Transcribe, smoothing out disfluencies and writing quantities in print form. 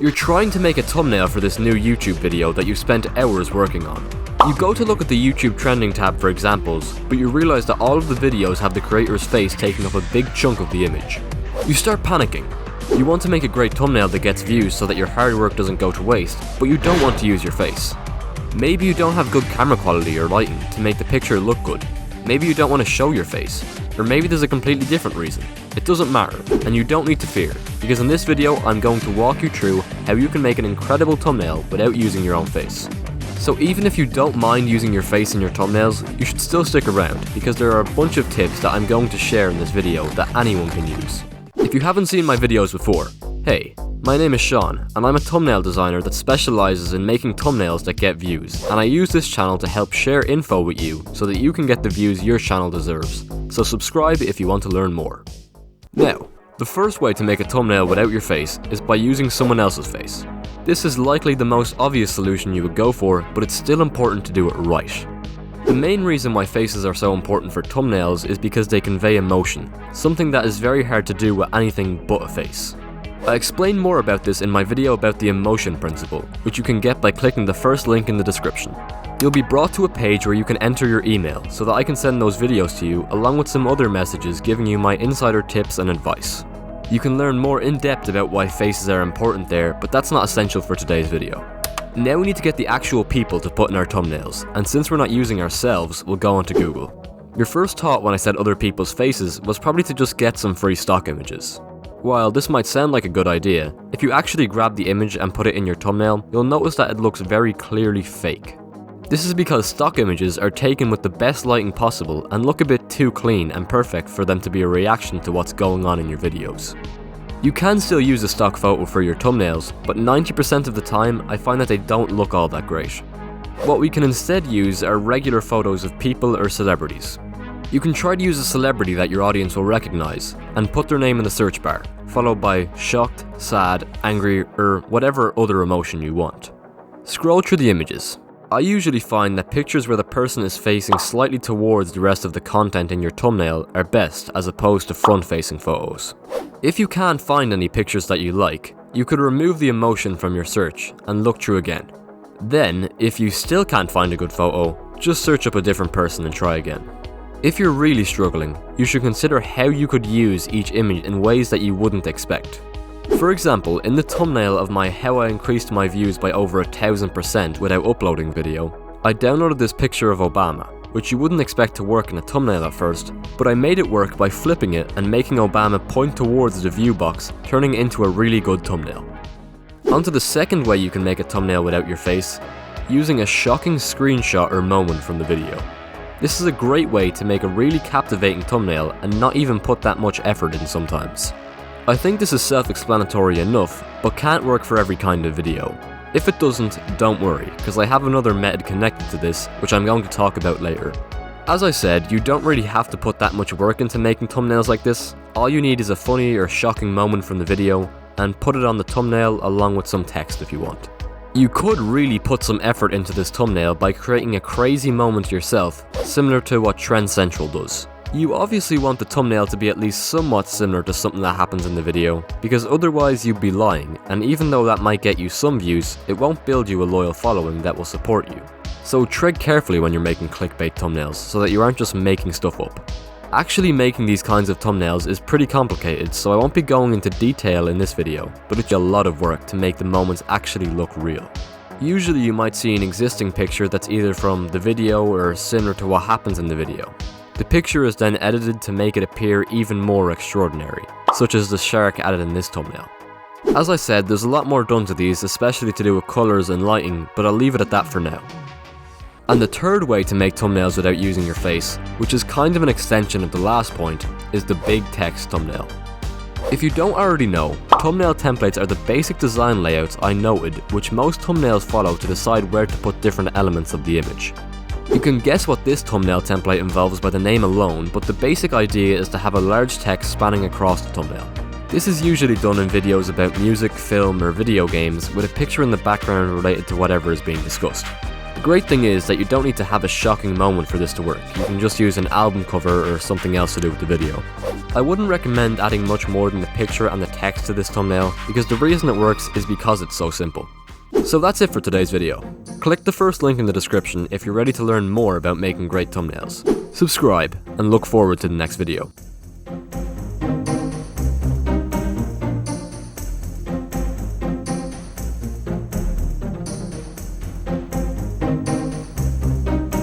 You're trying to make a thumbnail for this new YouTube video that you spent hours working on. You go to look at the YouTube trending tab for examples, but you realize that all of the videos have the creator's face taking up a big chunk of the image. You start panicking. You want to make a great thumbnail that gets views so that your hard work doesn't go to waste, but you don't want to use your face. Maybe you don't have good camera quality or lighting to make the picture look good. Maybe you don't want to show your face, or maybe there's a completely different reason. It doesn't matter, and you don't need to fear, because in this video I'm going to walk you through how you can make an incredible thumbnail without using your own face. So even if you don't mind using your face in your thumbnails, you should still stick around, because there are a bunch of tips that I'm going to share in this video that anyone can use. If you haven't seen my videos before, hey, my name is Sean, and I'm a thumbnail designer that specializes in making thumbnails that get views, and I use this channel to help share info with you so that you can get the views your channel deserves. So subscribe if you want to learn more. Now, the first way to make a thumbnail without your face is by using someone else's face. This is likely the most obvious solution you would go for, but it's still important to do it right. The main reason why faces are so important for thumbnails is because they convey emotion, something that is very hard to do with anything but a face. I explain more about this in my video about the emotion principle, which you can get by clicking the first link in the description. You'll be brought to a page where you can enter your email so that I can send those videos to you along with some other messages giving you my insider tips and advice. You can learn more in depth about why faces are important there, but that's not essential for today's video. Now we need to get the actual people to put in our thumbnails, and since we're not using ourselves, we'll go onto Google. Your first thought when I said other people's faces was probably to just get some free stock images. While this might sound like a good idea, if you actually grab the image and put it in your thumbnail, you'll notice that it looks very clearly fake. This is because stock images are taken with the best lighting possible and look a bit too clean and perfect for them to be a reaction to what's going on in your videos. You can still use a stock photo for your thumbnails, but 90% of the time I find that they don't look all that great. What we can instead use are regular photos of people or celebrities. You can try to use a celebrity that your audience will recognize and put their name in the search bar, followed by shocked, sad, angry, or whatever other emotion you want. Scroll through the images. I usually find that pictures where the person is facing slightly towards the rest of the content in your thumbnail are best as opposed to front-facing photos. If you can't find any pictures that you like, you could remove the emotion from your search and look through again. Then, if you still can't find a good photo, just search up a different person and try again. If you're really struggling, you should consider how you could use each image in ways that you wouldn't expect. For example, in the thumbnail of my How I Increased My Views by Over 1000% Without Uploading video, I downloaded this picture of Obama, which you wouldn't expect to work in a thumbnail at first, but I made it work by flipping it and making Obama point towards the view box, turning it into a really good thumbnail. On to the second way you can make a thumbnail without your face, using a shocking screenshot or moment from the video. This is a great way to make a really captivating thumbnail and not even put that much effort in sometimes. I think this is self-explanatory enough, but can't work for every kind of video. If it doesn't, don't worry, because I have another method connected to this, which I'm going to talk about later. As I said, you don't really have to put that much work into making thumbnails like this. All you need is a funny or shocking moment from the video, and put it on the thumbnail along with some text if you want. You could really put some effort into this thumbnail by creating a crazy moment yourself, similar to what Trend Central does. You obviously want the thumbnail to be at least somewhat similar to something that happens in the video, because otherwise you'd be lying, and even though that might get you some views, it won't build you a loyal following that will support you. So tread carefully when you're making clickbait thumbnails, so that you aren't just making stuff up. Actually making these kinds of thumbnails is pretty complicated, so I won't be going into detail in this video, but it's a lot of work to make the moments actually look real. Usually you might see an existing picture that's either from the video or similar to what happens in the video. The picture is then edited to make it appear even more extraordinary, such as the shark added in this thumbnail. As I said, there's a lot more done to these, especially to do with colours and lighting, but I'll leave it at that for now. And the third way to make thumbnails without using your face, which is kind of an extension of the last point, is the big text thumbnail. If you don't already know, thumbnail templates are the basic design layouts I noted which most thumbnails follow to decide where to put different elements of the image. You can guess what this thumbnail template involves by the name alone, but the basic idea is to have a large text spanning across the thumbnail. This is usually done in videos about music, film, or video games with a picture in the background related to whatever is being discussed. The great thing is that you don't need to have a shocking moment for this to work. You can just use an album cover or something else to do with the video. I wouldn't recommend adding much more than the picture and the text to this thumbnail, because the reason it works is because it's so simple. So that's it for today's video. Click the first link in the description if you're ready to learn more about making great thumbnails. Subscribe, and look forward to the next video.